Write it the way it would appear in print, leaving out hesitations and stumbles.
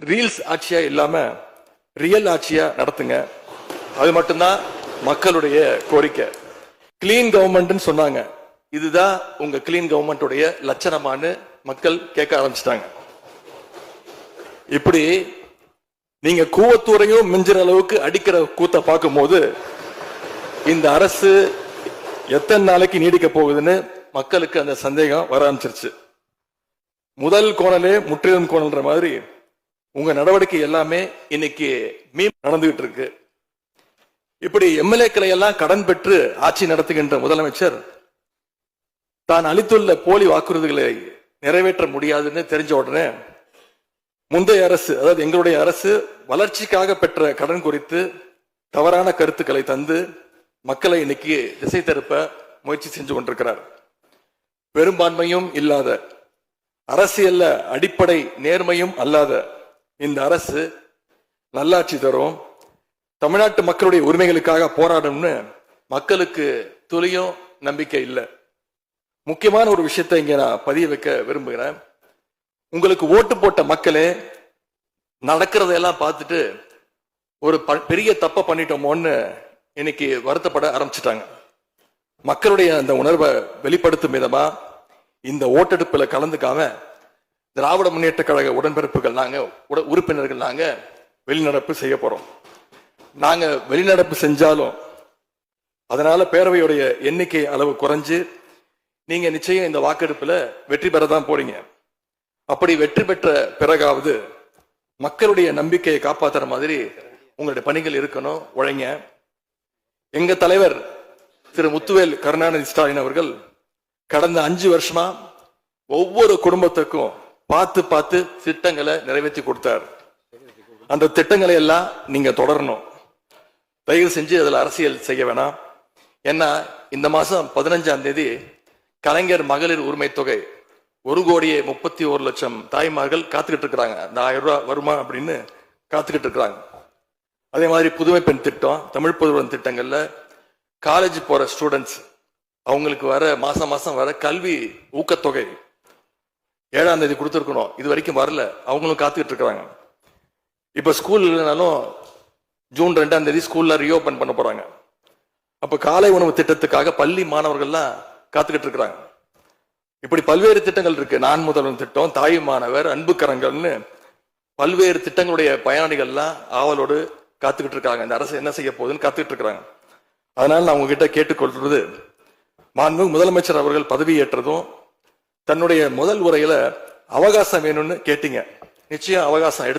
Reels ஆட்சியா இல்லாம real ஆட்சியா நடத்துங்க. அது மட்டும்தான் மக்களுடைய கோரிக்கை. கிளீன் கவர்மெண்ட் சொன்னாங்க. இதுதான் உங்க கிளீன் கவர்மெண்ட் லட்சணமானு மக்கள் கேட்க ஆரம்பிச்சிட்டாங்க. இப்படி நீங்க கூவத்தூரையும் மிஞ்சுற அளவுக்கு அடிக்கிற கூத்த பார்க்கும் போது இந்த அரசு எத்தனை நாளைக்கு நீடிக்க போகுதுன்னு மக்களுக்கு அந்த சந்தேகம் வர ஆரம்பிச்சிருச்சு. முதல் கோணலே முற்றிலும் கோணல்ன்ற மாதிரி உங்க நடவடிக்கை எல்லாமே இன்னைக்கு நடந்துகிட்டு இருக்கு. இப்படி எம்எல்ஏக்களை எல்லாம் கடன் பெற்று ஆட்சி நடத்துகின்ற முதலமைச்சர் தான் அளித்துள்ள போலி வாக்குறுதிகளை நிறைவேற்ற முடியாதுன்னு தெரிஞ்ச உடனே முந்தைய அரசு, அதாவது எங்களுடைய அரசு, வளர்ச்சிக்காக பெற்ற கடன் குறித்து தவறான கருத்துக்களை தந்து மக்களை இன்னைக்கு திசை திருப்ப முயற்சி செஞ்சு கொண்டிருக்கிறார். பெரும்பான்மையும் இல்லாத, அரசியல்ல அடிப்படை நேர்மையும் அல்லாத இந்த அரசு நல்லாட்சி தரும், தமிழ்நாட்டு மக்களுடைய உரிமைகளுக்காக போராடும்னு மக்களுக்கு துளியும் நம்பிக்கை இல்லை. முக்கியமான ஒரு விஷயத்தை இங்க நான் பதிய வைக்க விரும்புகிறேன். உங்களுக்கு ஓட்டு போட்ட மக்களே நடக்கிறதையெல்லாம் பார்த்துட்டு ஒரு பெரிய தப்ப பண்ணிட்டோமோன்னு இன்னைக்கு வருத்தப்பட ஆரம்பிச்சிட்டாங்க. மக்களுடைய அந்த உணர்வை வெளிப்படுத்தும் விதமா இந்த ஓட்டெடுப்புல கலந்துக்காம திராவிட முன்னேற்ற கழக உடன்பிறப்புகள் நாங்க உறுப்பினர்கள் நாங்க வெளிநடப்பு செய்ய போறோம். நாங்க வெளிநடப்பு செஞ்சாலும் அதனால பேரவையுடைய எண்ணிக்கை அளவு குறைஞ்சு நீங்க நிச்சயம் இந்த வாக்கெடுப்புல வெற்றி பெறதான் போறீங்க. அப்படி வெற்றி பெற்ற பிறகாவது மக்களுடைய நம்பிக்கையை காப்பாற்றுற மாதிரி உங்களுடைய பணிகள் இருக்கணும், உழைங்க. எங்க தலைவர் திரு முத்துவேல் கருணாநிதி ஸ்டாலின் அவர்கள் கடந்த 5 வருஷமா ஒவ்வொரு குடும்பத்துக்கும் பார்த்து பார்த்து திட்டங்களை நிறைவேற்றி கொடுத்தார். அந்த திட்டங்களை எல்லாம் நீங்க தொடரணும். தயவு செஞ்சு அதுல அரசியல் செய்ய வேணாம். ஏன்னா இந்த மாசம் 15ஆம் தேதி கலைஞர் மகளிர் உரிமை தொகை 1,31,00,000 தாய்மார்கள் காத்துக்கிட்டு இருக்கிறாங்க. இந்த 1000 ரூபாய் வருமா அப்படின்னு காத்துக்கிட்டு இருக்கிறாங்க. அதே மாதிரி புதுமை பெண் திட்டம், தமிழ் புதுவன் திட்டங்கள்ல காலேஜ் போற ஸ்டூடெண்ட்ஸ் அவங்களுக்கு வர மாசம் மாசம் வர கல்வி ஊக்கத்தொகை 7ஆம் தேதி கொடுத்துருக்கணும். இது வரைக்கும் வரல, அவங்களும் காத்துக்கிட்டு இருக்கிறாங்க. இப்ப ஸ்கூல் இல்லைனாலும் ஜூன் 2ஆம் தேதி ஸ்கூல்ல ரீஓபன் பண்ண போறாங்க. அப்ப காலை உணவு திட்டத்துக்காக பள்ளி மாணவர்கள்லாம் காத்துக்கிட்டு இருக்கிறாங்க. இப்படி பல்வேறு திட்டங்கள் இருக்கு. நான் முதல்வன் திட்டம், தாய் மாணவர், அன்பு கரங்கள்னு பல்வேறு திட்டங்களுடைய பயனாளிகள்லாம் ஆவலோடு காத்துக்கிட்டு இருக்காங்க. இந்த அரசு என்ன செய்ய போகுதுன்னு காத்துக்கிட்டு இருக்கிறாங்க. அதனால நான் உங்ககிட்ட கேட்டுக்கொள்றது, மாண்புமிகு முதலமைச்சர் அவர்கள் பதவியேற்றதும் தன்னுடைய முதல் உரையில அவகாசம் வேணும்னு கேட்டீங்க. நிச்சயம் அவகாசம் எடுத்து